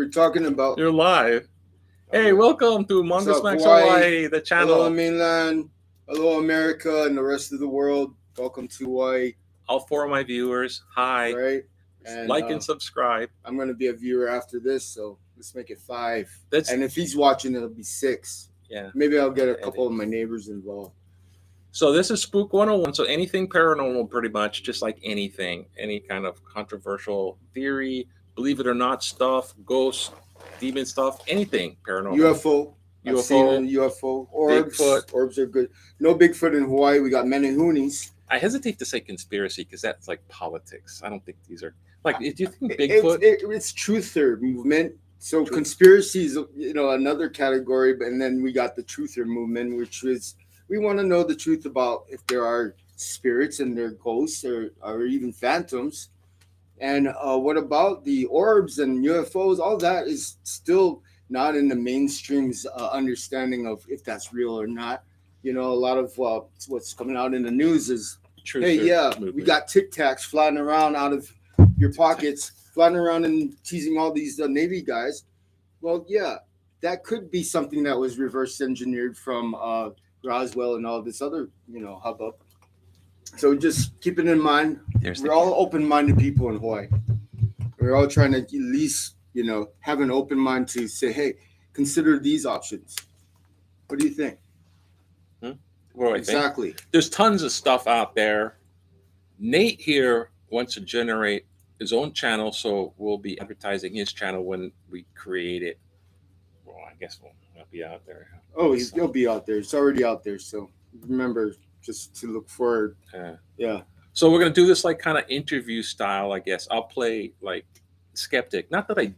We're talking about You're live. Hey, welcome to what's Mongo up, Smacks Hawaii? Hawaii, the hello channel. mainland, hello America, and the rest of the world. Welcome to Hawaii, All four of my viewers, hi. right? And Like and subscribe. I'm gonna be a viewer after this, so let's make it 5. That's And if he's watching, it'll be 6. yeah. Maybe I'll get a Edit. couple of my neighbors involved. So this is Spook 101. So anything paranormal, pretty much, just like anything, any kind of controversial theory, believe it or not stuff, ghosts, demon stuff, anything paranormal. UFO. I've seen a UFO, UFO. Orbs. Bigfoot. Orbs are good. No Bigfoot in Hawaii. We got Menehunis. I hesitate to say conspiracy because that's like politics. I don't think these are like. Do you think Bigfoot? It's truther movement. So conspiracy is another category, and then we got the truther movement, which is we want to know the truth about if there are spirits and they're ghosts or even phantoms. And what about the orbs and UFOs? All that is still not in the mainstream's understanding of if that's real or not. A lot of what's coming out in the news is, hey, movement. we got Tic Tacs flying around out of your pockets, flying around and teasing all these Navy guys. Well, yeah, that could be something that was reverse engineered from Roswell and all this other, hubbub. So just keep it in mind. We're all open-minded people in Hawaii. We're all trying to at least, have an open mind to say, hey, consider these options. What do you think? What do I Exactly. think? There's tons of stuff out there. Nate here wants to generate his own channel, so we'll be advertising his channel when we create it. Well, I guess we'll be out there. Oh, he'll be out there. It's already out there. So remember just to look forward. Yeah. So we're going to do this like kind of interview style, I guess. I'll play like skeptic. Not that I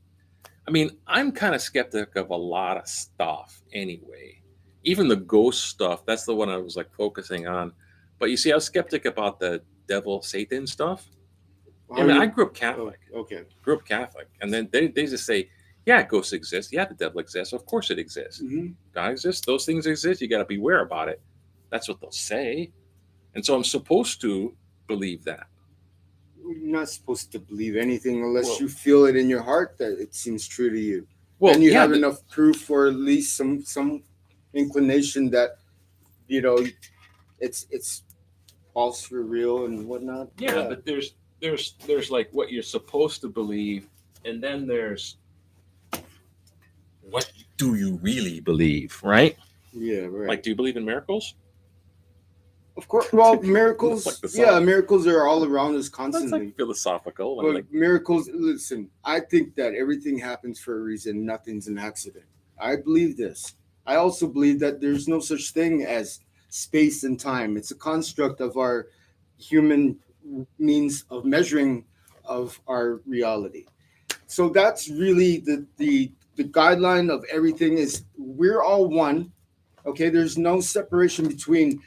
mean, I'm kind of skeptic of a lot of stuff anyway. Even the ghost stuff, that's the one I was like focusing on. But you see, I was skeptic about the devil, Satan stuff. I grew up Catholic. Oh, okay. Grew up Catholic. And then they just say, yeah, ghosts exist. Yeah, the devil exists. Of course it exists. Mm-hmm. God exists. Those things exist. You got to beware about it. That's what they'll say. And so I'm supposed to believe that. You're not supposed to believe anything unless you feel it in your heart that it seems true to you. Well, and you have enough proof or at least some inclination that, it's false for real and whatnot. Yeah, but there's like what you're supposed to believe, and then there's what do you really believe, right? Yeah, right. Like, do you believe in miracles? Of course. Well, miracles. Like miracles are all around us constantly. That's like philosophical. But miracles. Listen, I think that everything happens for a reason. Nothing's an accident. I believe this. I also believe that there's no such thing as space and time. It's a construct of our human means of measuring of our reality. So that's really the guideline of everything is we're all one. Okay, there's no separation between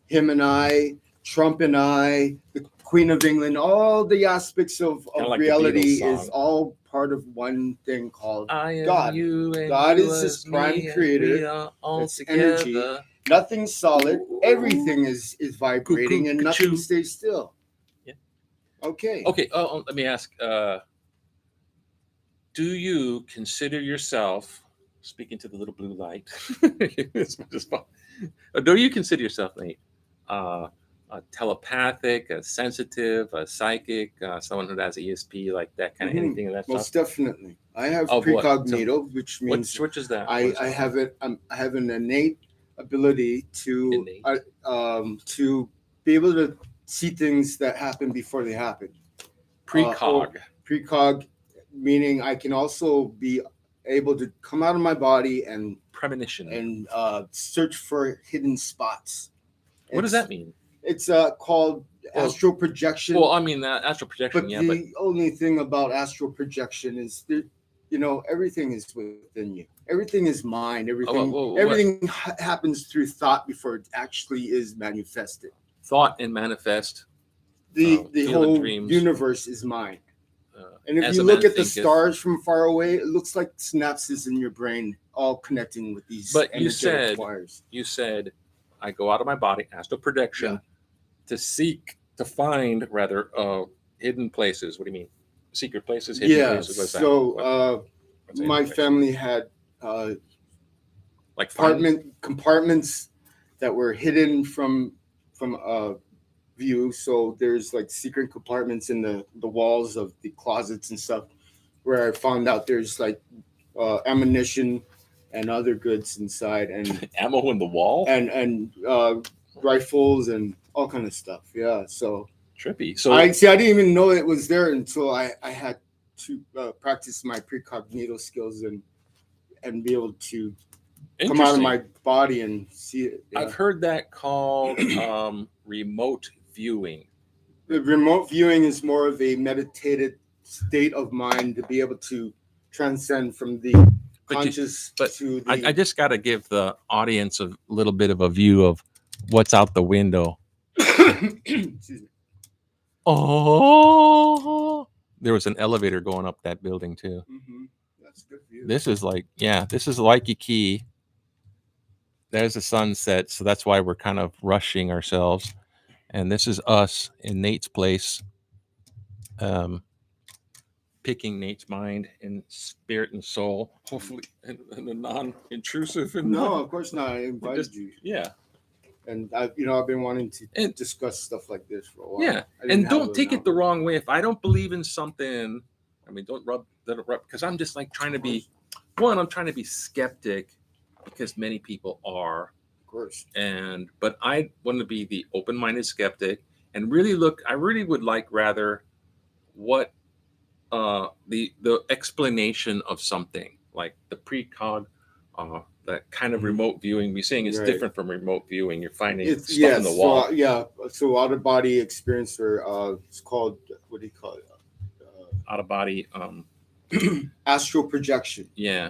him and I, Trump and I, the Queen of England, all the aspects of like reality is all part of one thing called God. God is this prime creator. It's energy. Nothing's solid. Everything is vibrating and nothing stays still. Yeah. Okay. Okay. Let me ask. Do you consider yourself, speaking to the little blue light, do you consider yourself, Nate, a telepathic, a sensitive, a psychic, someone who has ESP, like that kind of anything of that Most stuff? Definitely. I have precognito, which means which is that? I have it. I have an innate ability to be able to see things that happen before they happen. Precog, meaning I can also be able to come out of my body and premonition and search for hidden spots. What does that mean? It's called astral projection. Well, I mean astral projection. But the only thing about astral projection is that everything is within you. Everything is mind. Everything happens through thought before it actually is manifested. Thought and manifest. The whole universe is mind. And if you look at the stars from far away, it looks like synapses in your brain all connecting with these. But you said, I go out of my body, astral projection, to find hidden places. What do you mean? Secret places, hidden places. So my family had like finding, compartments that were hidden from view. So there's like secret compartments in the walls of the closets and stuff, where I found out there's like ammunition and other goods inside, and ammo in the wall. and rifles and all kind of stuff. Yeah, so Trippy. So I didn't even know it was there until I had to practice my precognito skills and be able to come out of my body and see it. Yeah. I've heard that called remote viewing. The remote viewing is more of a meditated state of mind to be able to transcend from the conscious to the. I just got to give the audience a little bit of a view of what's out the window. Excuse me. Oh, there was an elevator going up that building too. Mm-hmm. That's a good view. This is Waikiki. There's the sunset, so that's why we're kind of rushing ourselves. And this is us in Nate's place, picking Nate's mind and spirit and soul, hopefully in a non-intrusive. No, of course not. I invited you. Yeah. And I've been wanting to discuss stuff like this for a while. Yeah, and don't take it the wrong way. If I don't believe in something, I mean, don't rub because I'm just like trying to be. One, I'm trying to be skeptic because many people are. Of course. But I want to be the open-minded skeptic and really look. I really would like rather what the explanation of something like the precog. That kind of remote viewing we're saying is different from remote viewing. You're finding stuff in the wall. So out of body experience, or it's called, what do you call it? Out of body astral projection. Yeah,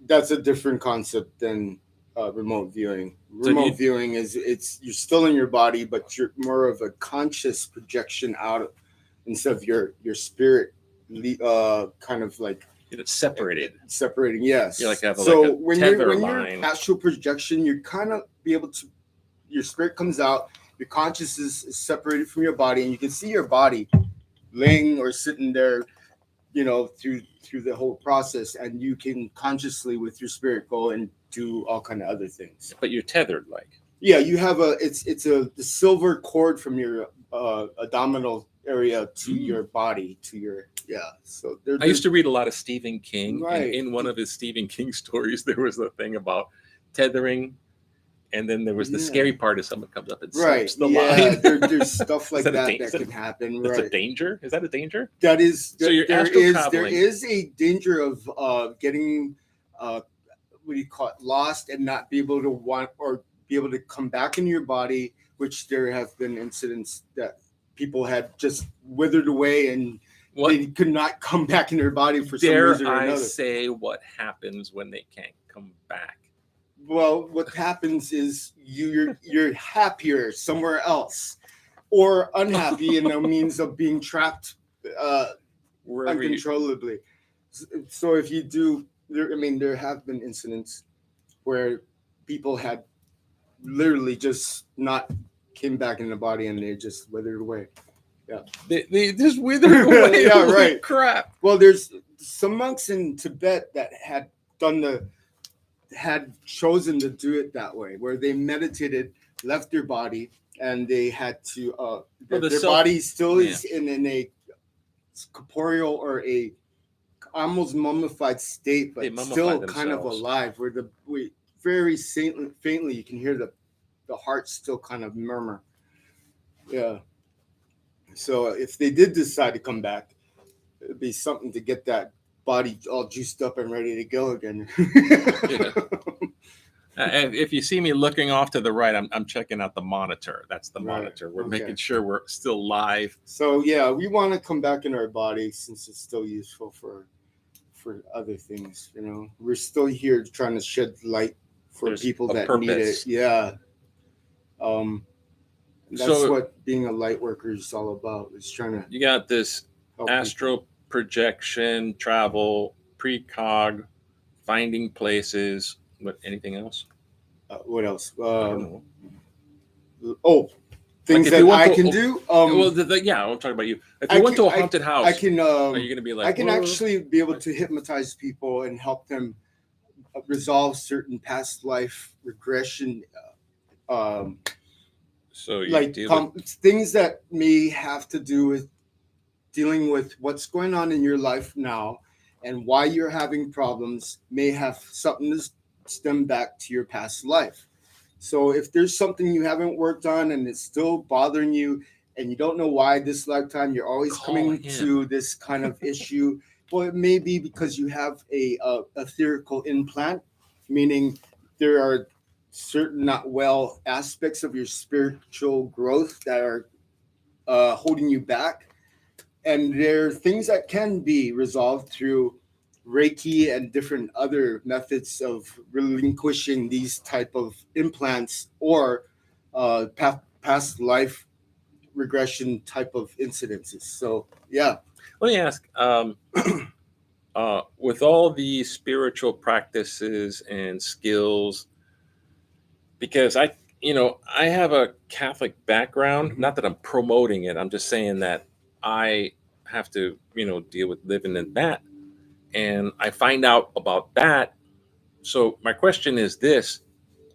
that's a different concept than remote viewing. Remote viewing is you're still in your body, but you're more of a conscious projection out instead of your spirit, kind of like. It's separating, yes. You're like when you're astral projection, you kind of be able to, your spirit comes out, your consciousness is separated from your body, and you can see your body laying or sitting there, through the whole process, and you can consciously with your spirit go and do all kind of other things. But you're tethered, you have the silver cord from your abdominal area to your body, to your. Yeah, so I used to read a lot of Stephen King, right. And in one of his Stephen King stories, there was a thing about tethering, and then there was the scary part is someone comes up and slips the line. There's stuff like that can happen. That's a danger. Is that a danger? That is. So you're astral traveling. There is a danger of getting what do you call it, lost and not be able to be able to come back into your body, which there have been incidents that people had just withered away and. They could not come back in their body for some reason or another. I say what happens when they can't come back? Well, what happens is you're happier somewhere else, or unhappy in the means of being trapped uncontrollably. So if you do, there have been incidents where people had literally just not came back in the body and they just withered away. Yeah, they just withered away. Yeah, right. Crap. Well, there's some monks in Tibet that had chosen to do it that way, where they meditated, left their body, and they had to their body still is in a corporeal or a almost mummified state, but still kind of alive. Where very faintly you can hear the heart still kind of murmur. Yeah. So if they did decide to come back, it'd be something to get that body all juiced up and ready to go again. And if you see me looking off to the right, I'm checking out the monitor. That's the monitor. We're making sure we're still live. So yeah, we want to come back in our body since it's still useful for other things. We're still here trying to shed light for people that need it. Yeah. That's what being a light worker is all about. It's trying to. You got this astral projection, travel, precog, finding places. What? Anything else? What else? I don't know. things if that you went I to can a- do. well, yeah, I'm talking about you. If you I went can to a haunted I house, can are you gonna be I like, can "Whoa"? actually be able to hypnotize people and help them resolve certain past life regression, um, So you like deal with things that may have to do with dealing with what's going on in your life now and why you're having problems may have something to stem back to your past life. So if there's something you haven't worked on and it's still bothering you and you don't know why this lifetime you're always call coming him. to this kind of issue, well, it may be because you have a etherical implant, meaning there are certain not well aspects of your spiritual growth that are holding you back, and there are things that can be resolved through Reiki and different other methods of relinquishing these type of implants or past life regression type of incidences. So yeah. Let me ask, with all these spiritual practices and skills, because I have a Catholic background. Mhm. Not that I'm promoting it. I'm just saying that I have to, deal with living in that, and I find out about that. So my question is this: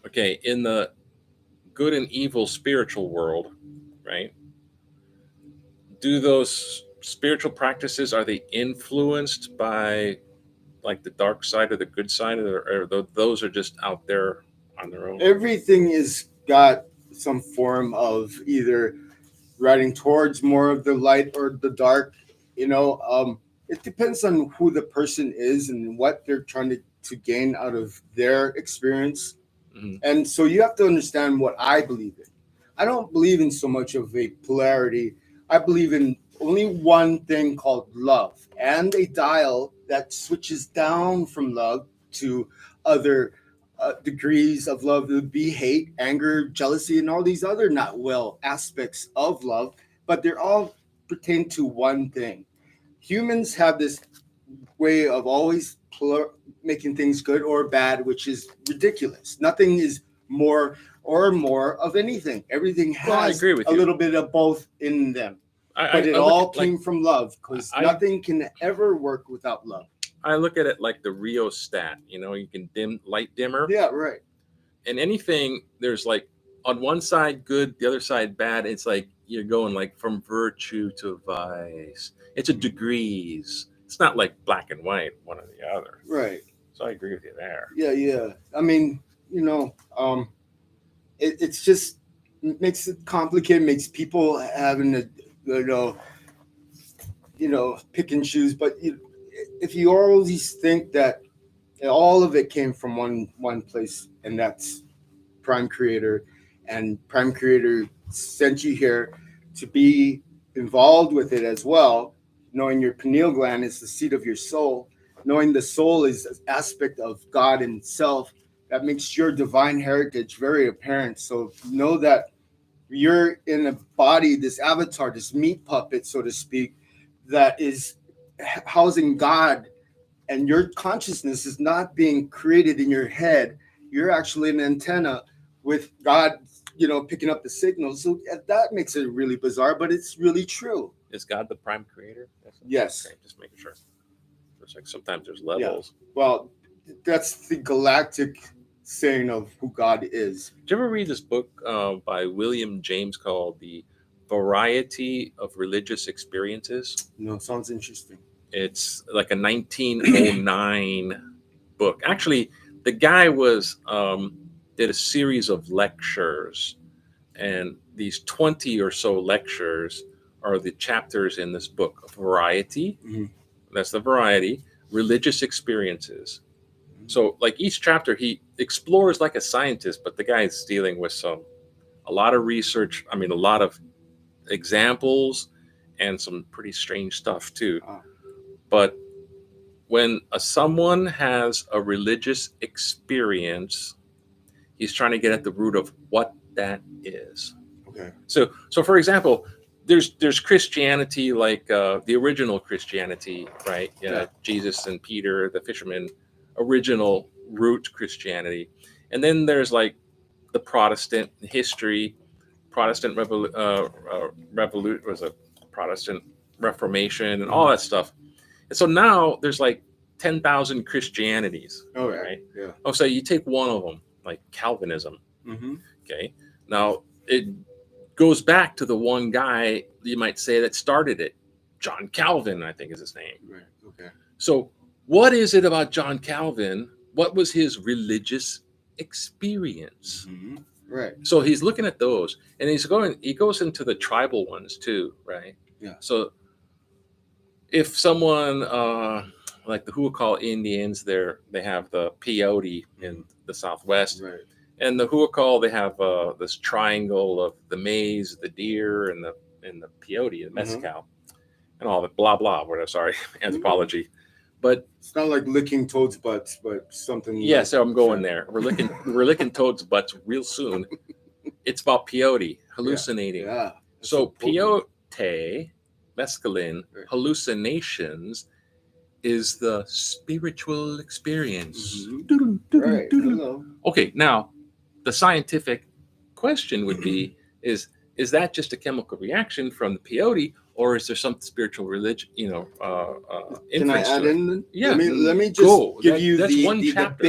okay, in the good and evil spiritual world, right? Do those spiritual practices, are they influenced by like the dark side or the good side, or those are just out there on their own? Everything is got some form of either riding towards more of the light or the dark. It depends on who the person is and what they're trying to gain out of their experience. Mhm. And so you have to understand what I believe in. I don't believe in so much of a polarity. I believe in only one thing called love and a dial that switches down from love to other degrees of love. It would be hate, anger, jealousy, and all these other not well aspects of love, but they're all pertain to one thing. Humans have this way of always making things good or bad, which is ridiculous. Nothing is more of anything. Everything Well, I has agree with a you. little bit of both in them, but it I look all at like came from love because I nothing can ever work without love. I look at it like the rheostat. You can dim light dimmer, Yeah, right. and anything there's like on one side good, the other side bad. It's like you're going like from virtue to vice. It's a degrees. It's not like black and white, one or the other. Right. So I agree with you there. Yeah, yeah. I mean, it's just makes it complicated, makes people having to, you know, pick and choose. But if you always think that all of it came from one place, and that's Prime Creator, and Prime Creator sent you here to be involved with it as well, knowing your pineal gland is the seat of your soul, knowing the soul is an aspect of God Himself, that makes your divine heritage very apparent. So know that you're in a body, this avatar, this meat puppet, so to speak, that is housing God, and your consciousness is not being created in your head. You're actually an antenna with God, picking up the signals. So that makes it really bizarre, but it's really true. Is God the prime creator? Yes. Okay, just making sure. It's like sometimes there's Yeah. levels. Well, that's the galactic saying of who God is. Did you ever read this book by William James called The Variety of Religious Experiences? Sounds interesting. It's like a 1909 book. Actually, the guy was did a series of lectures, and these 20 or so lectures are the chapters in this book. Variety, Mhm. that's the variety, religious experiences. So, like each chapter, he explores like a scientist, but the guy is dealing with a lot of research. I mean, a lot of examples and some pretty strange stuff too. Ah, But when someone has a religious experience, he's trying to get at the root of what that is. okay. So for example, there's Christianity, like the original Christianity, right? Yeah. Jesus and Peter, the fishermen, original root Christianity, and then there's like the Protestant history. Protestant was a Protestant Reformation and all that stuff. And so now there's like 10,000 Christianities. Oh, yeah. Right? Yeah. Oh, so you take one of them, like Calvinism. Mm-hmm. Okay. Now it goes back to the one guy you might say that started it. John Calvin, I think is his name. Right. Okay. So what is it about John Calvin? What was his religious experience? Mm-hmm. Right. So he's looking at those, and he goes into the tribal ones too, right? Yeah. So if someone like the Huakal Indians, they have the peyote in the Southwest, Right. and the Huakal, they have this triangle of the maize, the deer, and the peyote, the mezcal, and all the blah blah. Whatever. Sorry, anthropology, but it's not like licking toads' butts, but something. Yeah, like, so I'm going there. We're licking toads' butts real soon. It's about peyote, hallucinating. Yeah. So peyote, mescaline, hallucinations is the spiritual experience. Mm-hmm. Right. Hello. Okay, now the scientific question would be: is that just a chemical reaction from the peyote, or is there some spiritual religion? Can I inference add to it? in? Yeah, Let me just go. give you That's one the chapter.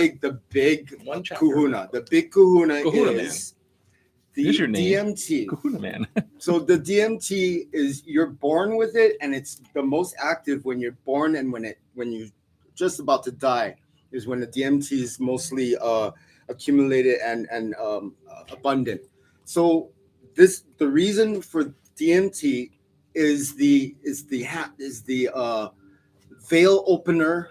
big One chapter. Kahuna. The big Kahuna Kahuna is the Here's your name. DMT. Kahuna man. So the DMT is you're born with it, and it's the most active when you're born, and when you're just about to die is when the DMT is mostly accumulated and abundant. So the reason for DMT is the veil opener.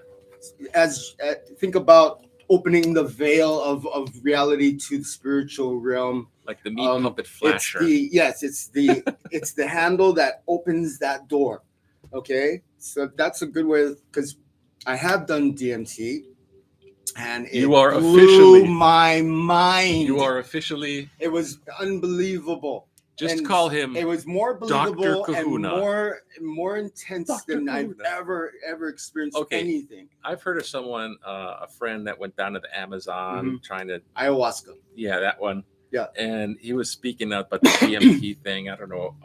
As think about opening the veil of reality to the spiritual realm. Like the meat puppet flasher. It's the handle that opens that door. Okay, so that's a good way because I have done DMT, and it blew my mind. You are officially. It was unbelievable. Just call him. It was more believable Dr. Kahuna. and more intense Dr. than Kahuna. I've ever experienced anything. I've heard of someone, a friend that went down to the Amazon trying to ayahuasca. Yeah, that one. Yeah, and he was speaking about the DMT thing. I don't know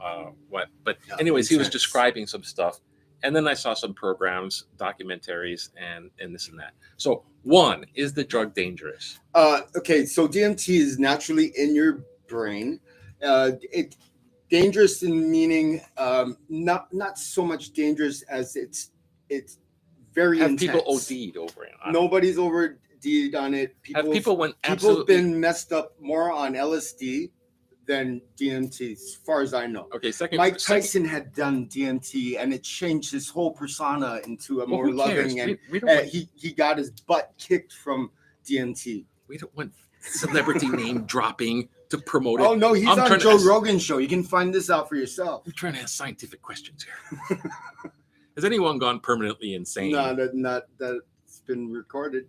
what, but anyways, he was describing some stuff, and then I saw some programs, documentaries, and this and that. So, one, is the drug dangerous? Okay, so DMT is naturally in your brain. It dangerous in meaning not so much dangerous as it's very Have intense. People OD'd over it? Nobody's OD'd on it. People been messed up more on LSD than DMT, as far as I know. Okay, Mike Tyson had done DMT, and it changed his whole persona into a more loving, and he got his butt kicked from DMT. We don't want celebrity name dropping to promote it. Oh no, he's on Joe Rogan's show. You can find this out for yourself. I'm trying to ask scientific questions here. Has anyone gone permanently insane? No, that's been recorded.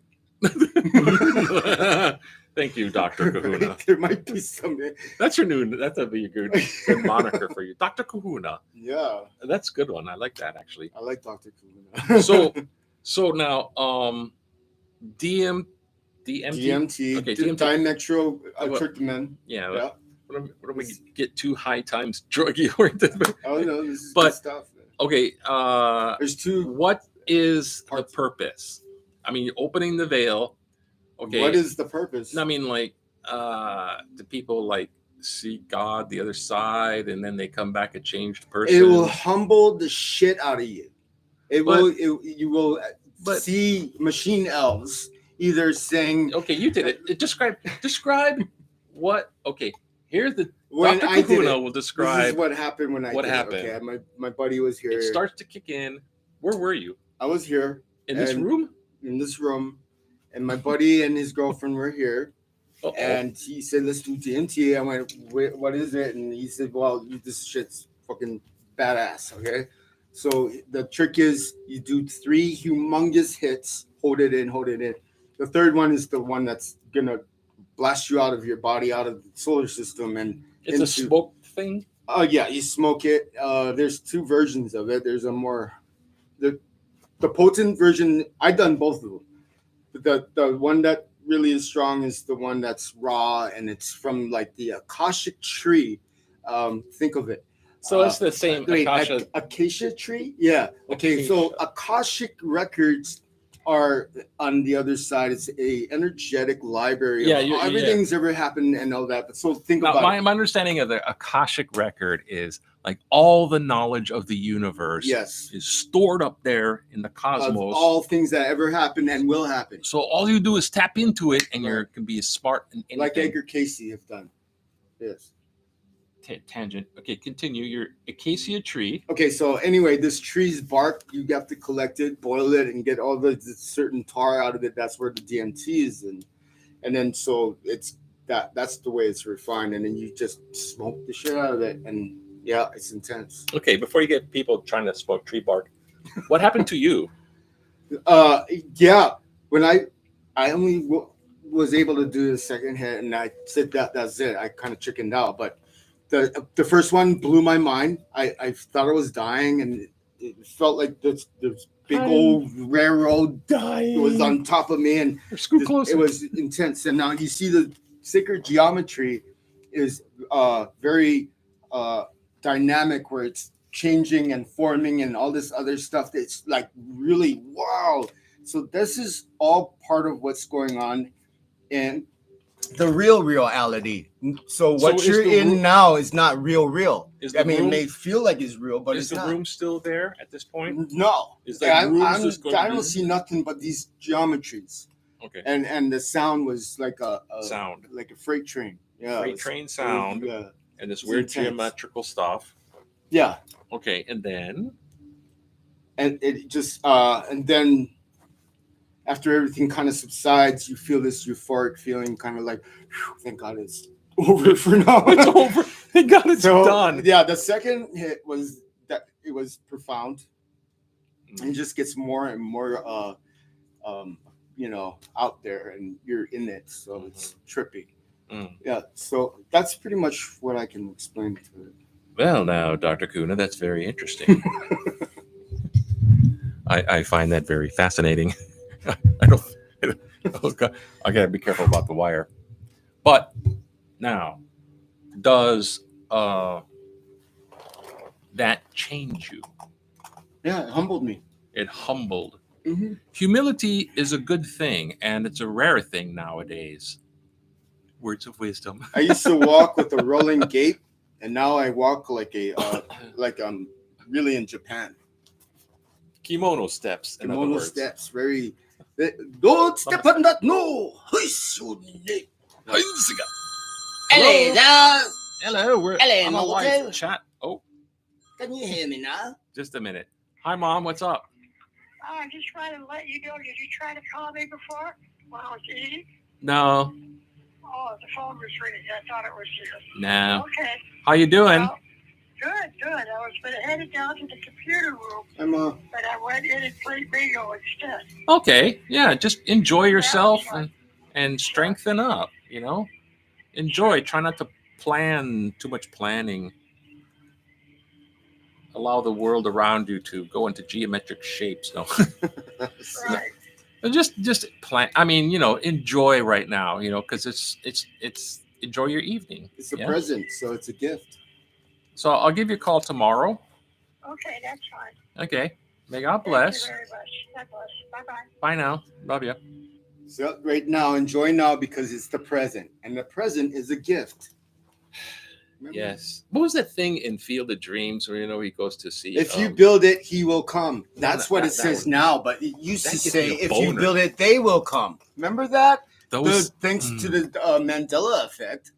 Thank you, Dr. Kahuna. There might be some. That'll be a good moniker for you, Dr. Kahuna. Yeah, that's a good one. I like that actually. I like Dr. Kahuna. so now, DMT. Okay, dimethyltryptamine. Yeah. What do we get too high times druggy oriented? Oh no, this is good stuff. Okay. There's two. What is the purpose? I mean, you're opening the veil. Okay. What is the purpose? I mean, like, do people like see God the other side, and then they come back a changed person? It will humble the shit out of you. You will see machine elves either saying. Okay, you did it. Describe what. Okay, here's the. When Dr. Kahuna will describe. This is what happened when I did happened. Okay, my buddy was here. It starts to kick in. Where were you? I was here. In this room? In this room. And my buddy and his girlfriend were here. Uh-oh. And he said, let's do DMT. I went, what is it? And he said, well, this shit's fucking badass, okay? So the trick is you do 3 humongous hits, hold it in. The third one is the one that's going to blast you out of your body, out of the solar system. And it's a smoke thing? Yeah, you smoke it. There's 2 versions of it. There's a more... The potent version, I've done both of them. The one that really is strong is the one that's raw, and it's from like the Akashic tree Think of it. So it's the same Wait, Akasha. acacia tree? Yeah. Okay, so Akashic records are on the other side. It's a energetic library Yeah, of everything's ever happened and all that. But so think Now, about my it. understanding of the Akashic record is like all the knowledge of the universe Yes. is stored up there in the Of cosmos. all things that ever happened and will happen. So all you do is tap into it, and Right. you can be as smart in anything. Like Edgar Casey have done. Yes. Tangent. Okay, continue. Your acacia tree. Okay, so anyway, this tree's bark, you have to collect it, boil it, and get all the certain tar out of it. That's where the DMT is, and then so it's that's the way it's refined, and then you just smoke the shit out of it, and yeah, it's intense. Okay, before you get people trying to smoke tree bark, what happened to you? Yeah, when I only was able to do the second hit, and I said that's it. I kind of chickened out, but the first one blew my mind. I thought I was dying, and it felt like this big old railroad was on top of me, and it was intense. And now you see the sacred geometry is very dynamic, where it's changing and forming and all this other stuff. It's like really wow. So this is all part of what's going on in the real reality. So what you're in now is not real. I mean, it may feel like it's real, but is the room still there at this point? No. I don't see nothing but these geometries. Okay. And the sound was like a sound, like a freight train. Yeah. Freight train sound. Yeah. And this weird geometrical stuff. Yeah. Okay, and then it just and then after everything kind of subsides, you feel this euphoric feeling, kind of like, thank God it's over for now. It's over. Thank God it's done. Yeah, the second hit was that it was profound, and it just gets more and more, out there, and you're in it, so it's trippy. Yeah, so that's pretty much what I can explain to it. Well, now, Dr. Kahuna, that's very interesting. I find that very fascinating. I gotta be careful about the wire. But now, does that change you? Yeah, it humbled me. It humbled. Mm-hmm. Humility is a good thing, and it's a rare thing nowadays. Words of wisdom. I used to walk with a rolling gait, and now I walk like I'm really in Japan. Kimono steps. Kimono steps. Very. Don't step on that. No. Hello there. Hello. We're on a live Hello. chat. Oh, Can you hear me now? just a minute. Hi, Mom. What's up? I just trying to let you know. Did you try to call me before when I was eating? No. Oh, the phone was ringing. I thought it was you. No. Okay. How you doing? Well, good. I was headed down to the computer room, but I went in and played bingo instead. Okay. Yeah. Just enjoy yourself and strengthen up. Enjoy. Try not to plan too much planning. Allow the world around you to go into geometric shapes. No. Right. Just plan. I mean, enjoy right now. Because it's enjoy your evening. It's a present, so it's a gift. So I'll give you a call tomorrow. Okay, that's fine. Okay. May God bless. Thank you very much. God bless. Bye-bye. Bye now. Love you. So right now, enjoy now because it's the present, and the present is a gift. Remember? Yes. What was that thing in Field of Dreams where he goes to see? If you build it, he will come. That's what it says one. now, but it used to say, if you boner. build it, they will come. Remember that? Those Thanks to the Mandela effect.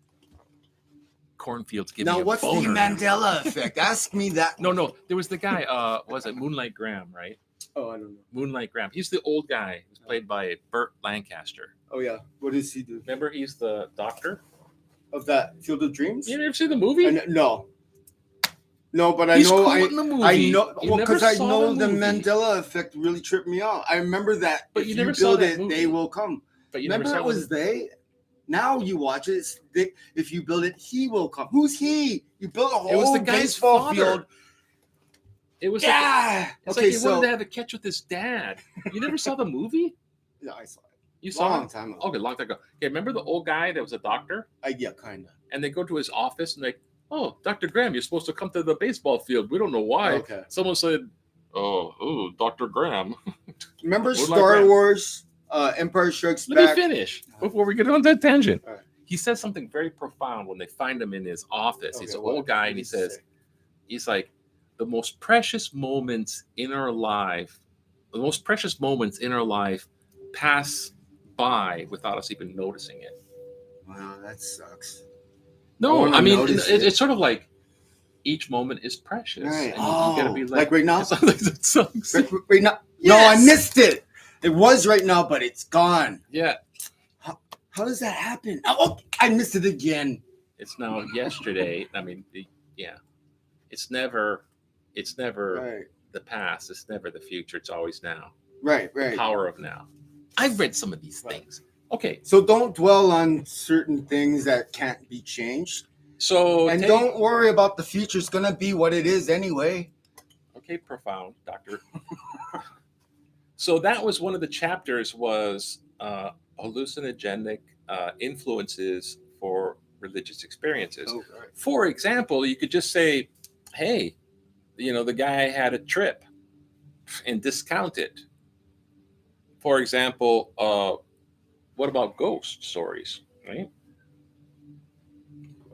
cornfields give Now, me a what's boner. the Mandela effect? Ask me that. No. There was the guy. Was it Moonlight Graham? Right. Oh, I don't know. Moonlight Graham. He's the old guy. He's played by Burt Lancaster. Oh yeah. What does he do? Remember, he's the doctor Of that Field of Dreams? You never see the movie? No. No, but I He's know. cool in the movie. I know. You Well, never because I saw know the movie. Mandela effect really tripped me out. I remember that. But if you you never saw build that it, movie. they will come. But you Remember, never it saw was they. Now you watch it. If you build it, he will come. Who's he? You build a whole It was the guy's baseball father. field. It was Yeah. It's Okay, like he so wanted to have a catch with his dad. You never saw the movie? yeah, I saw it. You saw Long it? time ago. Okay, long time ago. Okay, remember the old guy that was a doctor? Yeah, kind of. And they go to his office and "Oh, Dr. Graham, you're supposed to come to the baseball field. We don't know why." Okay. Someone said, "Oh, Dr. Graham." Remember Where'd my Star Graham- Wars, Empire Strikes Let me Back? finish before we get on that tangent. All right. He says something very profound when they find him in his office. He's Okay, an what old guy, did and he he says, say? he's like, the most precious moments in our life pass by without us even noticing it. Wow, that sucks. No, wanna I mean, notice it. it's sort of like each moment is precious. Right. And you gotta be Like right now? It sounds like that sucks. Right now? No, I missed it. It was right now, but it's gone. Yeah, How does that happen? Oh, I missed it again. it's now yesterday. I mean, it's never Right. the past. It's never the future. It's always now. Right. The power of now. I've read some of these Right. things. Okay, So don't dwell on certain things that can't be changed. so And don't worry about the future. It's going to be what it is anyway. Okay, profound, doctor. So that was one of the chapters was hallucinogenic influences for religious experiences. Oh, right. For example, you could just say, hey, the guy had a trip and discount it. For example, what about ghost stories, right?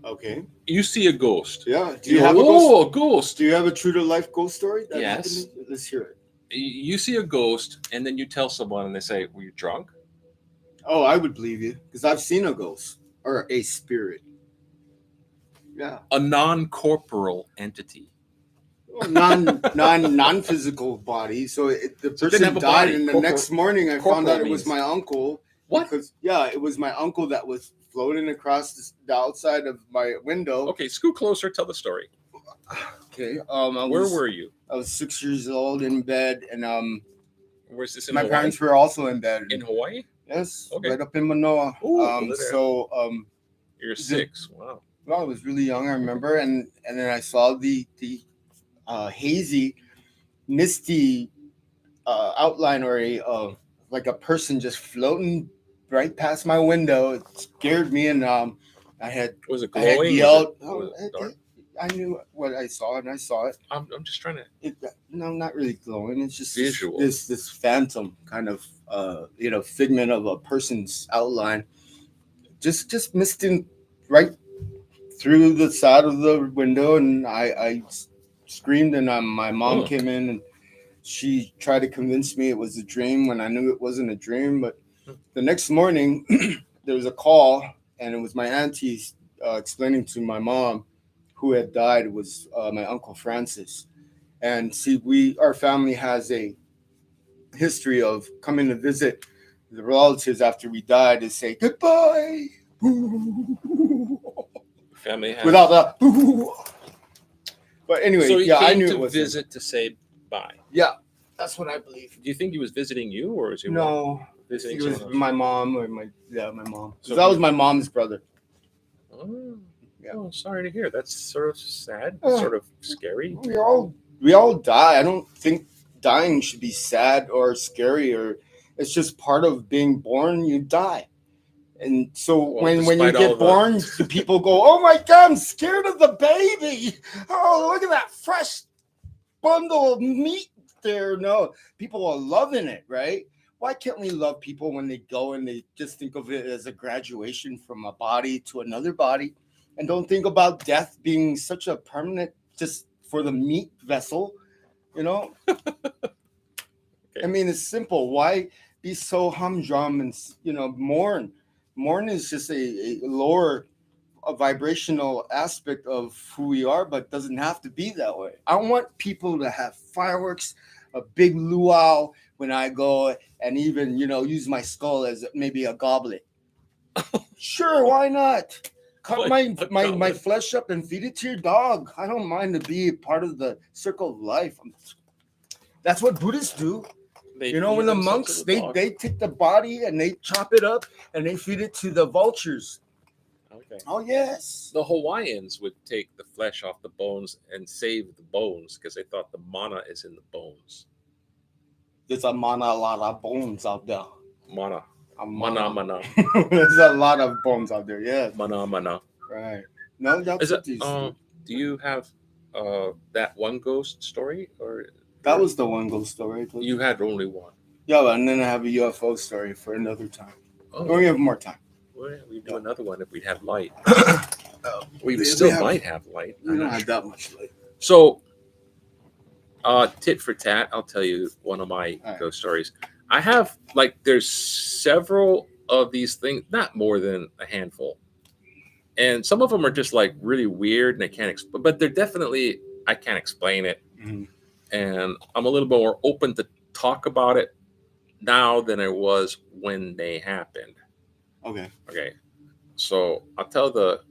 Okay. You see a ghost. Yeah. Do you have a ghost? Oh, a ghost. Do you have a true to life ghost story? that Yes. happened to you? Let's hear it. You see a ghost, and then you tell someone, and they say, were you drunk? Oh, I would believe you because I've seen a ghost or a spirit. Yeah. A non-corporal entity. Well, non-physical body. So the So it didn't person have a died, body. and the Corporal- next morning I found corporal out it was means- my uncle. What? Because it was my uncle that was floating across the outside of my window. Okay, scoot closer. Tell the story. Okay. Where were you? I was 6 years old in bed, and Where's this in my Hawaii? parents were also in bed. In Hawaii? Yes, Okay. right up in Manoa. Ooh, over there. So You're 6. Wow. well, I was really young, I remember, and then I saw the hazy, misty outline or like a person just floating right past my window. It scared me, and I had Was it I had glowing? yelled. Was it dark? I knew what I saw, and I saw it. I'm just trying to. No, not really glowing. It's just Visual. This phantom kind of figment of a person's outline, just misting right through the side of the window, and I screamed, and my mom Oh. came in, and she tried to convince me it was a dream when I knew it wasn't a dream. But the next morning, there was a call, and it was my auntie explaining to my mom who had died was my uncle Francis. And see, our family has a history of coming to visit the relatives after we died to say goodbye. Family has. Without the. But anyway, So he I came knew to it was him. visit to say bye. Yeah, that's what I believe. Do you think he was visiting you, or is he No, visiting it was someone else? my mom or my mom. So that was my mom's brother. Oh, Yeah. oh, sorry to hear. That's sort of sad, Oh. sort of scary. We all die. I don't think dying should be sad or scary, or it's just part of being born. You die. And so Well, when you despite all get the- born, the people go, "Oh my God, I'm scared of the baby. Oh, look at that fresh bundle of meat there." No, people are loving it, right? Why can't we love people when they go and they just think of it as a graduation from a body to another body, and don't think about death being such a permanent, just for the meat vessel, you know? Okay. I mean, it's simple. Why be so humdrum and mourn? Mourn is just a lower vibrational aspect of who we are, but doesn't have to be that way. I want people to have fireworks, a big luau when I go, and even use my skull as maybe a goblet. Sure, why not? Cut Like a my goblet. flesh up and feed it to your dog. I don't mind to be part of the circle of life. That's what Buddhists do. They When feed the themselves monks to the dog. they take the body and they chop it up and they feed it to the vultures. Okay. Oh yes. The Hawaiians would take the flesh off the bones and save the bones because they thought the mana is in the bones. There's a lot of bones out there. Mana. A Mana. There's a lot of bones out there. Yeah. Mana. Right. No, that's Is what it, these do. do you have that one ghost story, or That was the one ghost story I told you. you had only one? Yeah, and then I have a UFO story for another time. Oh, Or we have more time. well, we do another one if we'd have light. We still have- might have light. We I'm don't not have sure. that much light. So, tit for tat, I'll tell you one of my All right. ghost stories. I have there's several of these things, not more than a handful, and some of them are just like really weird, and I can't. But they're definitely I can't explain it, and I'm a little more open to talk about it now than I was when they happened. Okay. Okay, so I'll tell the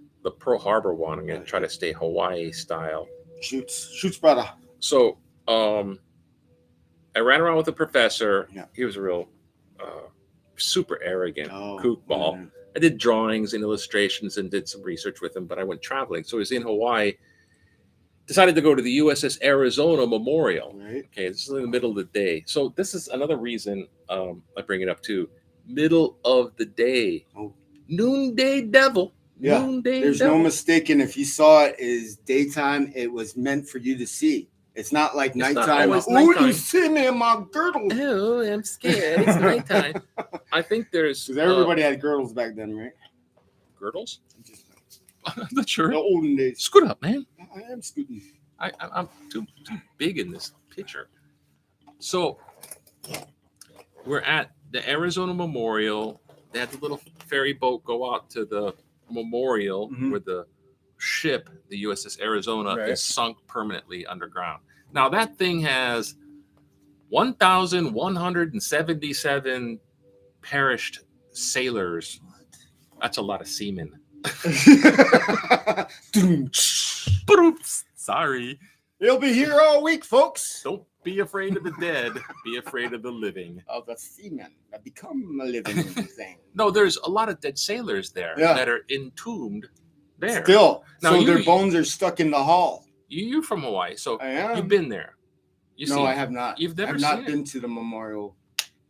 Pearl Harbor one. I'm gonna try to stay Hawaii style. Shoots, brother. So, I ran around with a professor. Yeah. He was a real, super arrogant kookball. man. I did drawings and illustrations and did some research with him, but I went traveling. So he was in Hawaii. Decided to go to the USS Arizona Memorial. Right. Okay, this is in the middle of the day. So this is another reason I bring it up too. Middle of the day. Oh. Noonday devil. Yeah. Noonday There's devil. no mistaking. If you saw it is daytime, it was meant for you to see. It's not like It's not nighttime. always Oh, nighttime. you see me in my girdle. Oh, I'm scared. It's nighttime. I think there's Because everybody had girdles back then, right? girdles. I'm not sure. The olden days. Scoot up, man. I am scooting. I'm too big in this picture. So we're at the Arizona Memorial. They had the little ferry boat go out to the memorial where the ship, the USS Arizona, Right. is sunk permanently underground. Now that thing has 1,177 perished sailors. That's a lot of seamen. Oops, sorry. He'll be here all week, folks. Don't be afraid of the dead. Be afraid of the living. Oh, the seamen that become a living thing. No, there's a lot of dead sailors there Yeah. that are entombed there. Still, Now so you- their bones are stuck in the hull. You're from Hawaii, so I am. you've been there. No, I have not. You've never I've not seen been to the memorial.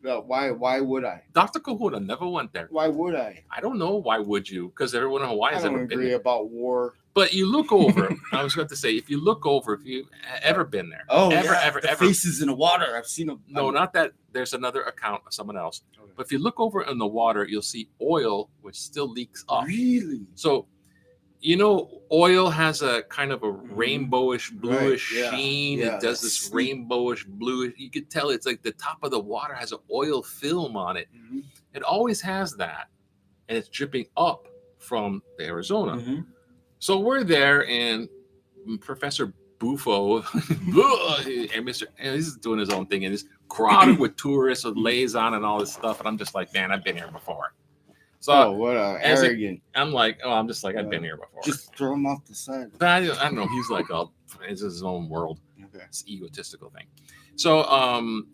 Why? Why would I? Dr. Kahuna never went there. Why would I? I don't know. Why would you? Because everyone in Hawaii I has don't ever been agree there. about war. But you look over. I was going to say, if you look over, if you've ever been there. Oh, ever, yeah, ever, the ever. faces in the water. I've seen them. No, not that. There's another account of someone else. Okay. But if you look over in the water, you'll see oil, which still leaks up. Really. So, oil has a kind of a rainbowish, bluish Right, yeah, sheen. yeah, It does that's this sweet. rainbowish, bluish. You could tell it's like the top of the water has an oil film on it. Mm-hmm. It always has that. And it's dripping up from the Arizona. Mm-hmm. So we're there, and Professor Bufo and he's doing his own thing, and it's crowded with tourists with liaison and all this stuff. And I'm just like, man, I've been here before. So Oh, what a as it- arrogant! I'm like, I've been here before. Just throw him off the side. But I don't know. He's like, it's his own world. Okay. It's an egotistical thing. So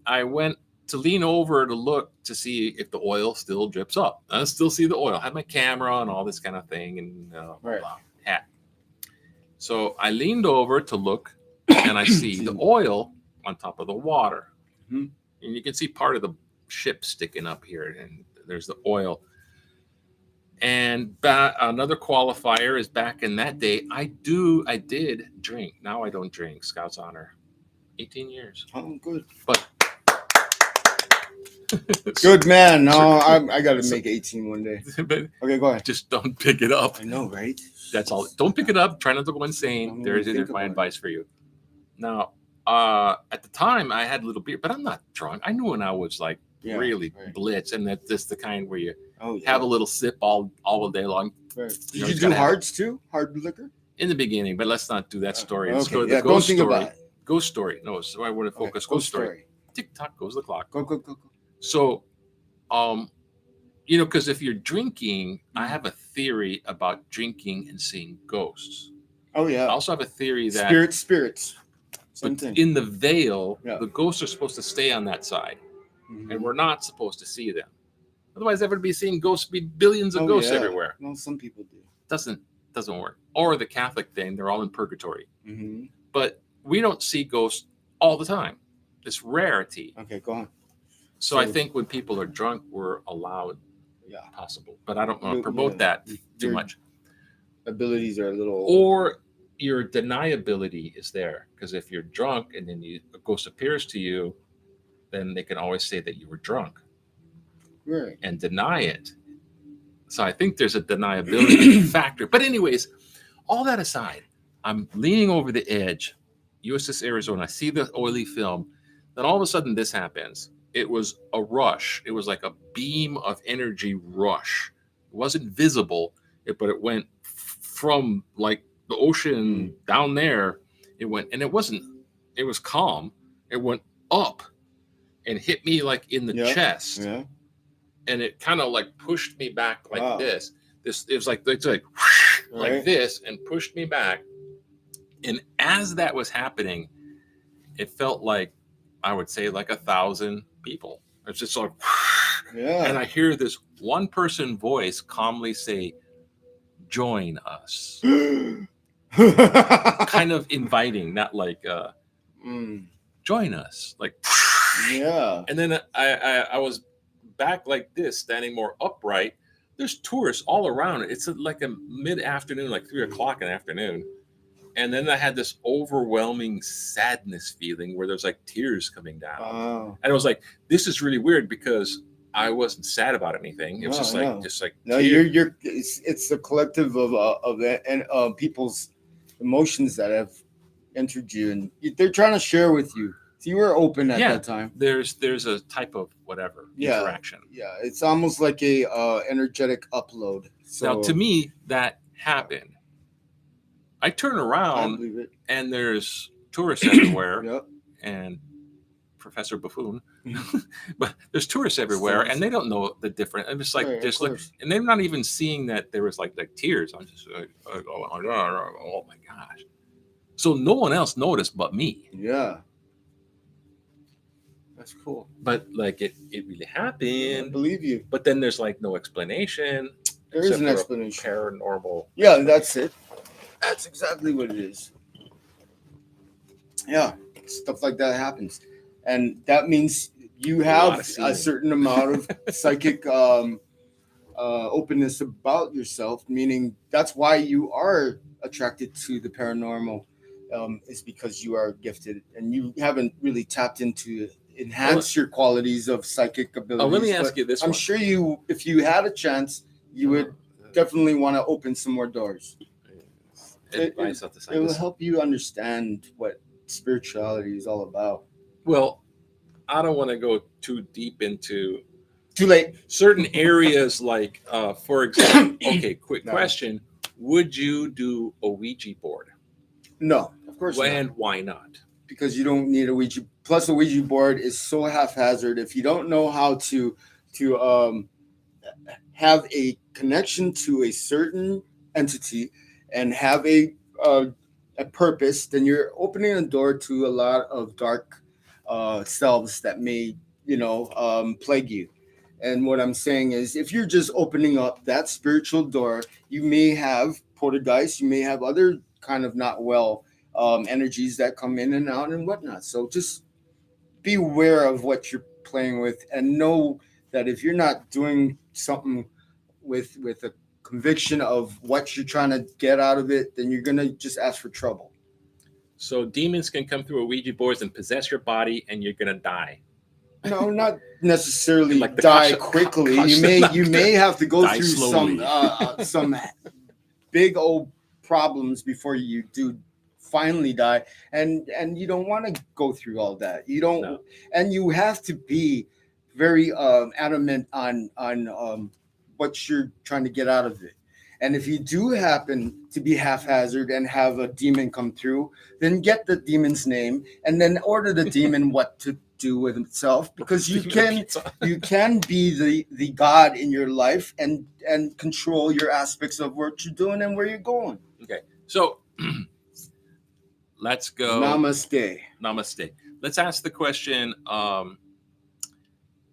I went to lean over to look to see if the oil still drips up. I still see the oil. I had my camera and all this kind of thing, and Right. hat. So I leaned over to look, and I see the oil on top of the water. Mhm. And you can see part of the ship sticking up here, and there's the oil. And another qualifier is back in that day, I did drink. Now I don't drink. Scouts honor. 18 years. Oh, good. But Good man. No, I got to make 18 one day. but Okay, go ahead. just don't pick it up. I know, right? That's all. Don't pick it up. Try not to go insane. Don't There's even think my about it. advice for you. Now, at the time, I had a little beer, but I'm not drunk. I knew when I was like Yeah, really right. blitz, and that's just the kind where you Oh, yeah. have a little sip all day long. Right. You Did know, you it's do gotta have- hards too? Hard liquor? In the beginning, but let's not do that story. Let's Okay. go to the Yeah, don't ghost think story. about it. Ghost story. No, so I want to Okay, focus. Ghost story. Tick tock goes the clock. Go, go, go, go. So, because if you're drinking, I have a theory about drinking and seeing ghosts. Oh, I yeah. also have a theory that Spirits. Same but thing. in the veil, Yeah. the ghosts are supposed to stay on that side, Mhm. and we're not supposed to see them. Otherwise, everybody seeing ghosts be billions of Oh, ghosts yeah. everywhere. Well, some people do. Doesn't work. Or the Catholic thing, they're all in purgatory. Mm-hmm. But we don't see ghosts all the time. It's rarity. Okay, go on. So I So- think when people are drunk, we're allowed Yeah. possible. But I don't want to Yeah, promote that too Your much. Abilities are a little. Or, your deniability is there, because if you're drunk and then a ghost appears to you, then they can always say that you were drunk Right. and deny it. So I think there's a deniability factor. But anyways, all that aside, I'm leaning over the edge, USS Arizona. I see the oily film. Then all of a sudden this happens. It was a rush. It was like a beam of energy rush. It wasn't visible, but it went from like the ocean down there. It went, and it was calm. It went up and hit me like in the chest. Yeah. And it kind of like pushed me back like this. It was like Right. like this, and pushed me back. And as that was happening, it felt like, I would say, like 1,000 people. It's just like, and I hear this one person voice calmly say, "Join us." Kind of inviting, not like, join us. Like, yeah. And then I was back like this, standing more upright. There's tourists all around. It's like a mid-afternoon, like 3 o'clock in the afternoon. And then I had this overwhelming sadness feeling where there's like tears coming down. Wow. And I was like, this is really weird, because I wasn't sad about anything. It was just like no, you're it's the collective of that, and people's emotions that have entered you, and they're trying to share with you. So you were open at that time. There's a type of whatever interaction. Yeah, it's almost like a energetic upload. So now, to me, that happened. I turn around and there's tourists everywhere, and Professor Buffoon, but there's tourists everywhere, and they don't know the difference. I'm just like, and they're not even seeing that there was like tears. I'm just like, oh my gosh. So no one else noticed but me. Yeah. That's cool. But like it really happened. I believe you. But then there's like no explanation. There is an explanation. Paranormal. Yeah, that's it. That's exactly what it is. Yeah, stuff like that happens. And that means you have a certain amount of psychic openness about yourself, meaning that's why you are attracted to the paranormal, is because you are gifted and you haven't really tapped into enhance your qualities of psychic abilities. Let me ask you this. I'm sure if you had a chance, you would definitely want to open some more doors. It will help you understand what spirituality is all about. Well, I don't want to go too deep into too late certain areas, like for example, okay, quick question. Would you do a Ouija board? No, of course not. And why not? Because you don't need a Ouija. Plus, a Ouija board is so haphazard. If you don't know how to have a connection to a certain entity and have a purpose, then you're opening a door to a lot of dark selves that may, plague you. And what I'm saying is, if you're just opening up that spiritual door, you may have poltergeist, you may have other kind of not well energies that come in and out and whatnot. So just be aware of what you're playing with, and know that if you're not doing something with a conviction of what you're trying to get out of it, then you're gonna just ask for trouble. So demons can come through a Ouija boards and possess your body, and you're gonna die. No, not necessarily like die quickly. You may have to go through some big old problems before you do finally die, and you don't want to go through all that. You don't, and you have to be very adamant on what you're trying to get out of it. And if you do happen to be haphazard and have a demon come through, then get the demon's name and then order the demon what to do with himself, because you can be the God in your life and control your aspects of what you're doing and where you're going. Okay, so let's go. Namaste. Let's ask the question.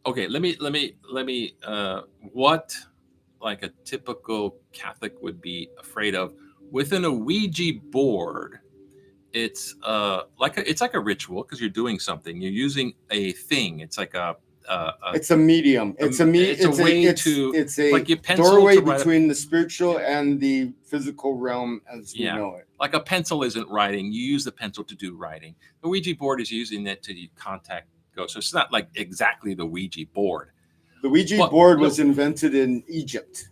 Okay, let me. What, like a typical Catholic would be afraid of within a Ouija board? It's like a ritual, because you're doing something. You're using a thing. It's like a It's a medium. It's a like your pencil doorway to write between the spiritual and the physical realm as we know it. Like a pencil isn't writing. You use the pencil to do writing. The Ouija board is using it to contact ghosts. So it's not like exactly the Ouija board. The Ouija board was invented in Egypt.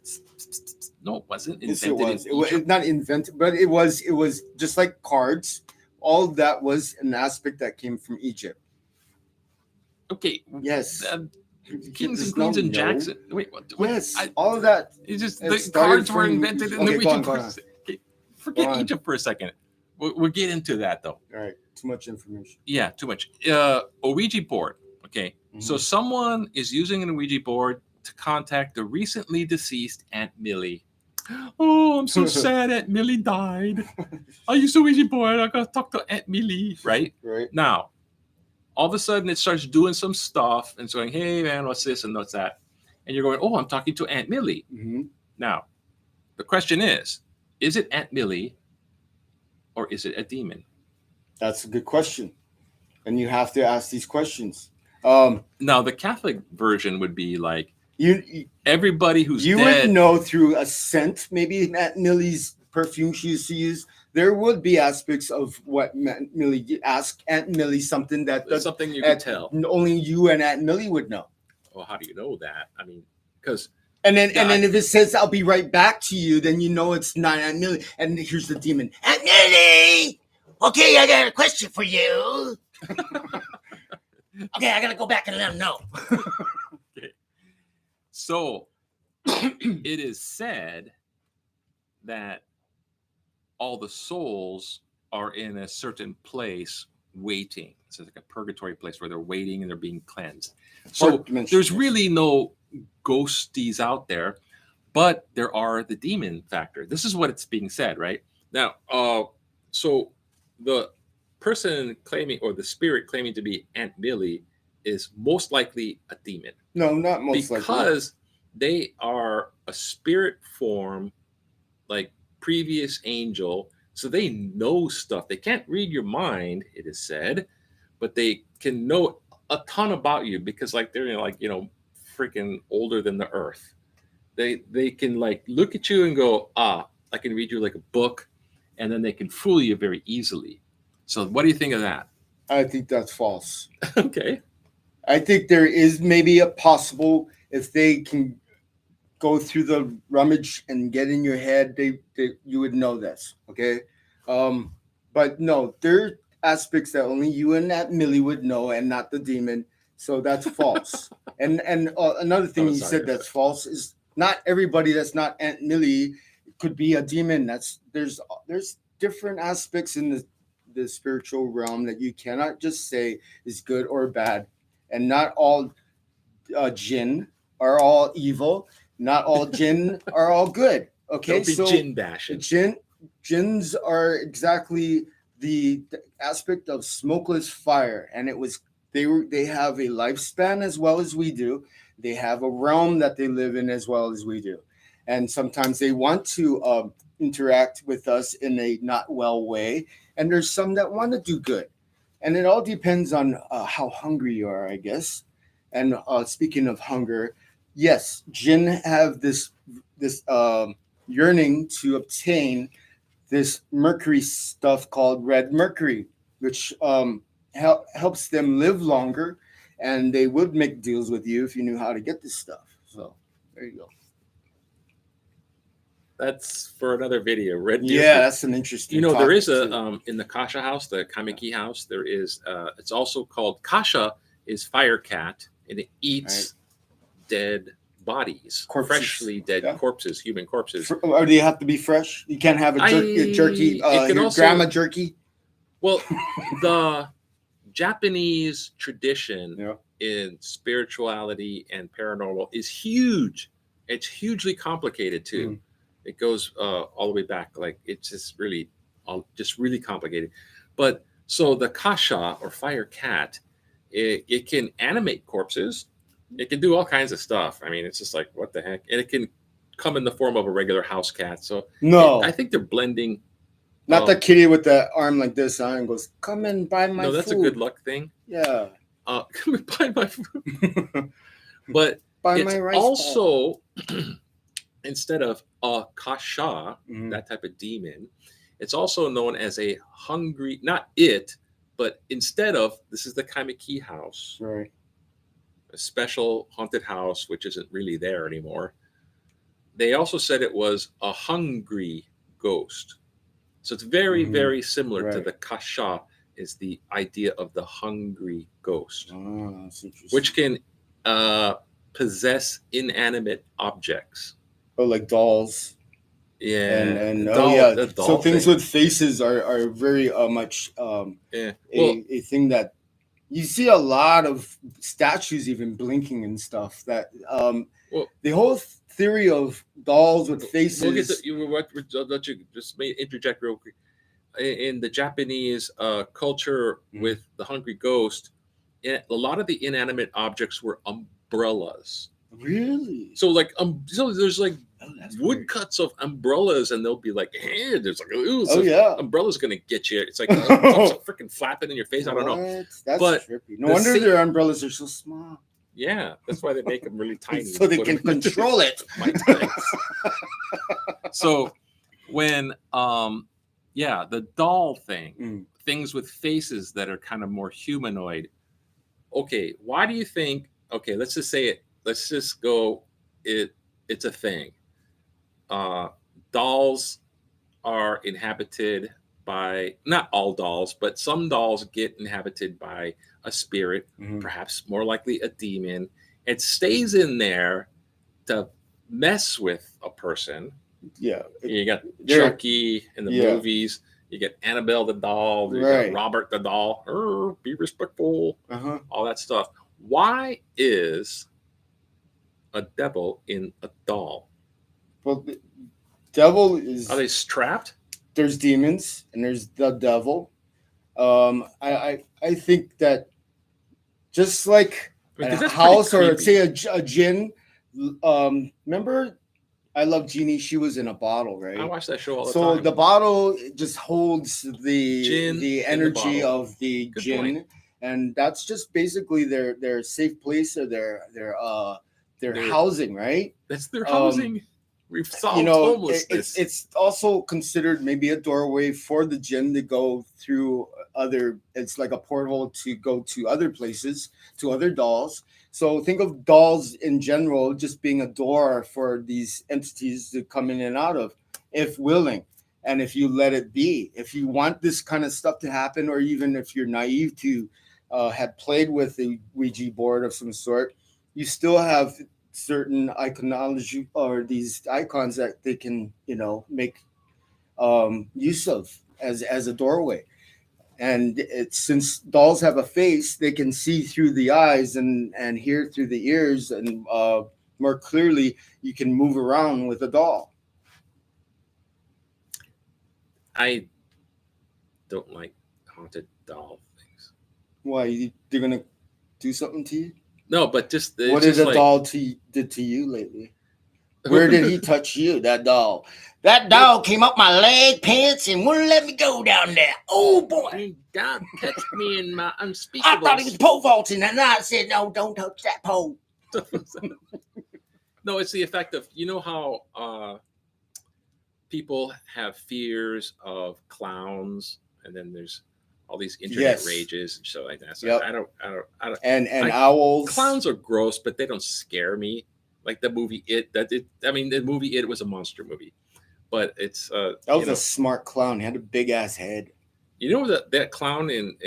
No, it wasn't invented. Yes, it was. In Egypt. It was not invented, but it was just like cards. All that was an aspect that came from Egypt. Okay. Yes. Kings and Queens and Jackson. Wait, what? Yes, all of that. It's just the cards were invented in the Ouija board. Okay, forget Egypt for a second. We'll get into that though. All right. Too much information. Yeah, too much. A Ouija board. Okay. Mm-hmm. So someone is using an Ouija board to contact the recently deceased Aunt Millie. Oh, I'm so sad Aunt Millie died. I used a Ouija board. I got to talk to Aunt Millie. Right? Right. Now, all of a sudden it starts doing some stuff and saying, hey, man, what's this and what's that? And you're going, oh, I'm talking to Aunt Millie. Mm-hmm. Now, the question is it Aunt Millie or is it a demon? That's a good question. And you have to ask these questions. Now, the Catholic version would be like, everybody who's dead. You would know through a scent, maybe Aunt Millie's perfume she used to use. There would be aspects of what Aunt Millie ask Aunt Millie something something you can tell. Only you and Aunt Millie would know. Well, how do you know that? I mean, because and then if it says I'll be right back to you, then you know it's not Aunt Millie. And here's the demon. Aunt Millie! Okay, I got a question for you. Okay, I gotta go back and let them know. Okay. So it is said that all the souls are in a certain place waiting. So it's like a purgatory place where they're waiting and they're being cleansed. So there's really no ghosties out there, but there are the demon factor. This is what it's being said, right? Now, so the person claiming, or the spirit claiming to be Aunt Millie, is most likely a demon. No, not most likely. Because they are a spirit form, like previous angel, so they know stuff. They can't read your mind, it is said, but they can know a ton about you because, like, they're freaking older than the earth. They can like look at you and go, I can read you like a book, and then they can fool you very easily. So, what do you think of that? I think that's false. Okay. I think there is maybe a possible, if they can go through the rummage and get in your head, you would know this, okay? But no, there are aspects that only you and Aunt Millie would know, and not the demon. So that's false. and another thing you said that's false is not everybody that's not Aunt Millie could be a demon. There's different aspects in the spiritual realm that you cannot just say is good or bad, and not all jinn are all evil. Not all jinn are all good. Okay, so jinn bashing. Jinns are exactly the aspect of smokeless fire, and they have a lifespan as well as we do. They have a realm that they live in as well as we do, and sometimes they want to interact with us in a not well way. And there's some that want to do good, and it all depends on how hungry you are, I guess. And speaking of hunger, yes, jinn have this yearning to obtain this mercury stuff called red mercury, which helps them live longer, and they would make deals with you if you knew how to get this stuff. So there you go. That's for another video. That's an interesting. There is a in the Kasha house, the Kamiki house. There is. It's also called Kasha is fire cat, and it eats dead bodies, freshly dead corpses, human corpses. Or do you have to be fresh? You can't have a jerky. Grandma jerky. Well, the Japanese tradition in spirituality and paranormal is huge. It's hugely complicated too. Mm. It goes all the way back. Like, it's just really complicated. But so the Kasha or fire cat, it can animate corpses. It can do all kinds of stuff. I mean, it's just like, what the heck? And it can come in the form of a regular house cat. So I think they're blending. Not the kitty with the arm like this and goes, come and buy my food. No, that's a good luck thing. Yeah. buy my food. But Buy it's my rice ball. also instead of a kasha, that type of demon, it's also known as a hungry, not it, but instead of, this is the Kaimaki house, Right. a special haunted house, which isn't really there anymore. They also said it was a hungry ghost. So it's very, very similar to Right. the kasha, is the idea of the hungry ghost, Oh, that's interesting. which can possess inanimate objects. Oh, like dolls. Yeah, And the oh yeah, the so doll things thing. with faces are very much Yeah. Well, a thing that you see a lot of statues even blinking and stuff. That well, the whole theory of dolls with faces. we'll get to you. I'll let you just interject real quick. In the Japanese culture with the hungry ghost, a lot of the inanimate objects were umbrellas. Really? So like so there's like That's weird. woodcuts of umbrellas, and they'll be like, hey, there's like, ooh, Oh yeah. umbrella's gonna get you. It's like freaking flapping in your face. I don't know. What? That's But trippy. No the wonder same- their umbrellas are so small. Yeah, that's why they make them really tiny, So they Put can 'em- control it. My thanks. So when yeah, the doll thing, things with faces that are kind of more humanoid. Okay, why do you think? Okay, let's just say it. Let's just go. It's a thing. Dolls are inhabited by, not all dolls, but some dolls get inhabited by a spirit, perhaps more likely a demon. It stays in there to mess with a person. Yeah. You got They're- Chucky in the yeah. movies. You get Annabelle the doll. You Right. got Robert the doll. Be respectful. Uh-huh. All that stuff. Why is a devil in a doll? Well, the devil is. Are they trapped? There's demons and there's the devil. I think that just like I mean, 'cause a that's house pretty or creepy. say a djinn. Remember, I Love Jeannie. She was in a bottle, right? I watch that show all the So time. the bottle just holds the Djinn in the energy bottle. of the Good djinn, point. and that's just basically their safe place or their Their- housing, right? That's their housing. We've solved You know, homelessness. it's also considered maybe a doorway for the djinn to go through other. It's like a porthole to go to other places, to other dolls. So think of dolls in general just being a door for these entities to come in and out of, if willing, and if you let it be. If you want this kind of stuff to happen, or even if you're naive to had played with a Ouija board of some sort, you still have certain iconology or these icons that they can, make use of as a doorway. And it's, since dolls have a face, they can see through the eyes and hear through the ears, and more clearly you can move around with a doll. I don't like haunted doll things. Why, they're gonna do something to you? No, but just What did a doll did to you lately? Where did he touch you, that doll? That dog came up my leg pants and wouldn't let me go down there. Oh boy. God touched me in my I unspeakable. thought he was pole vaulting, and I said, no, don't touch that pole. No, it's the effect of, you know how people have fears of clowns, and then there's all these internet Yes. rages and stuff like that. So Yep. I don't. And I- owls. Clowns are gross, but they don't scare me. Like the movie It. I mean, the movie It was a monster movie, but it's That was a smart clown. He had a big ass head. you know that clown in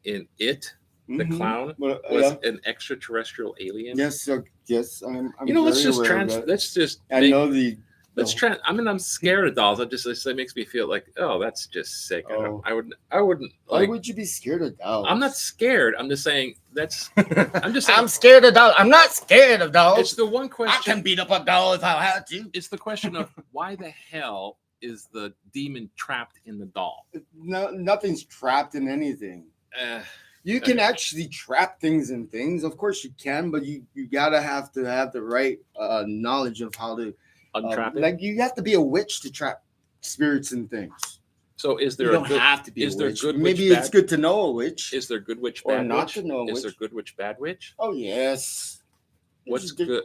It, the Mhm. clown Well, was yeah. an extraterrestrial alien. Yes, yes. I'm You know, let's very just aware of that. let's just I make- know the. I mean, I'm scared of dolls. That makes me feel like, oh, that's just sick. Oh. I wouldn't Why like. would you be scared of dolls? I'm not scared. I'm just saying that's. I'm just saying. I'm scared of dogs. I'm not scared of dogs. It's the one I question. can beat up a dog if I had to. It's the question of why the hell is the demon trapped in the doll? No, nothing's trapped in anything. Uh, You can actually trap things in things. Of course you can, but you gotta have to have the right knowledge of how to untrap it. like you have to be a witch to trap spirits and things. So is You there don't a good, have to be is a there witch. good Maybe witch, it's bad- good to know a witch. is there good witch, Or bad not witch? to know a Is witch. there good witch, bad witch? Oh yes. What's There's- good?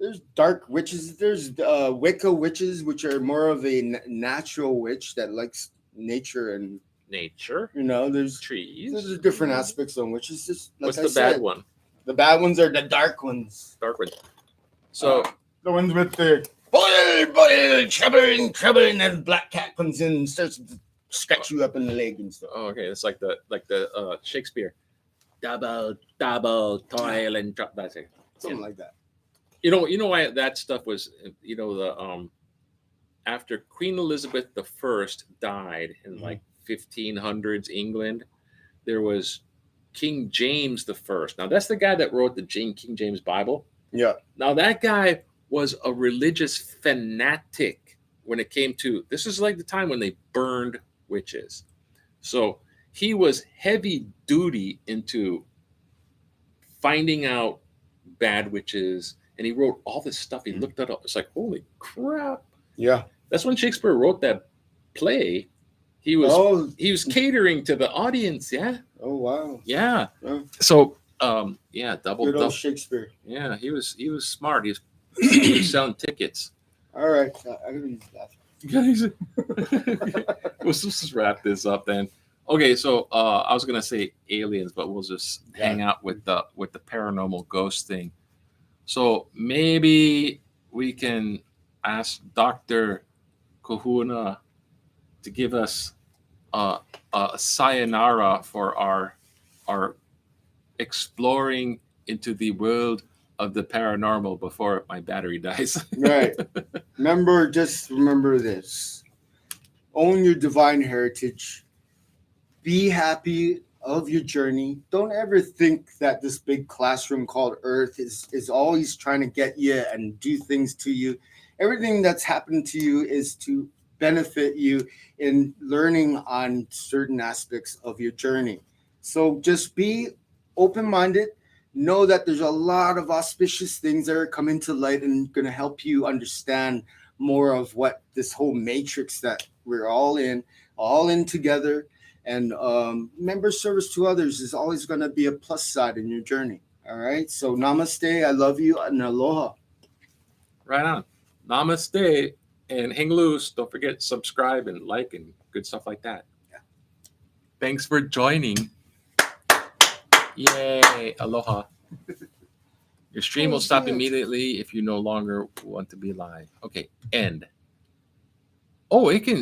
There's dark witches. There's Wicca witches, which are more of a natural witch that likes nature, and Nature, there's trees. different aspects on witches. Just like What's I the said, bad one? The bad ones are the dark ones. Dark one. So The ones with the boil, trouble, and then black cat comes in and starts to scratch you up in the leg and stuff. oh, okay, it's like the Shakespeare. Double toil and drop. That's it. Something like that. You know why that stuff was. The after Queen Elizabeth I died in like 1500s England, there was King James I. Now that's the guy that wrote the King James Bible. Yeah. Now that guy was a religious fanatic when it came to, this is like the time when they burned witches. So he was heavy duty into finding out bad witches, and he wrote all this stuff. He looked it up. It's like, holy crap. Yeah. That's when Shakespeare wrote that play. He was catering to the audience. Yeah. Oh wow. Yeah. Oh. So double. Good old Shakespeare. Yeah, he was smart. He was selling tickets. All right. I gotta use that. Guys, let's just wrap this up then. Okay, so I was gonna say aliens, but we'll just hang out with the paranormal ghost thing. So maybe we can ask Dr. Kahuna to give us a sayonara for our exploring into the world of the paranormal before my battery dies. Right. Just remember this. Own your divine heritage. Be happy of your journey. Don't ever think that this big classroom called Earth is always trying to get you and do things to you. Everything that's happened to you is to benefit you in learning on certain aspects of your journey. So just be open-minded. Know that there's a lot of auspicious things that are coming to light and going to help you understand more of what this whole matrix that we're all in together. And member service to others is always going to be a plus side in your journey. All right. So namaste. I love you, and aloha. Right on. Namaste and hang loose. Don't forget subscribe and like and good stuff like that. Yeah. Thanks for joining. Yay. Aloha. Your stream will stop immediately if you no longer want to be live. Okay. End. Oh, it can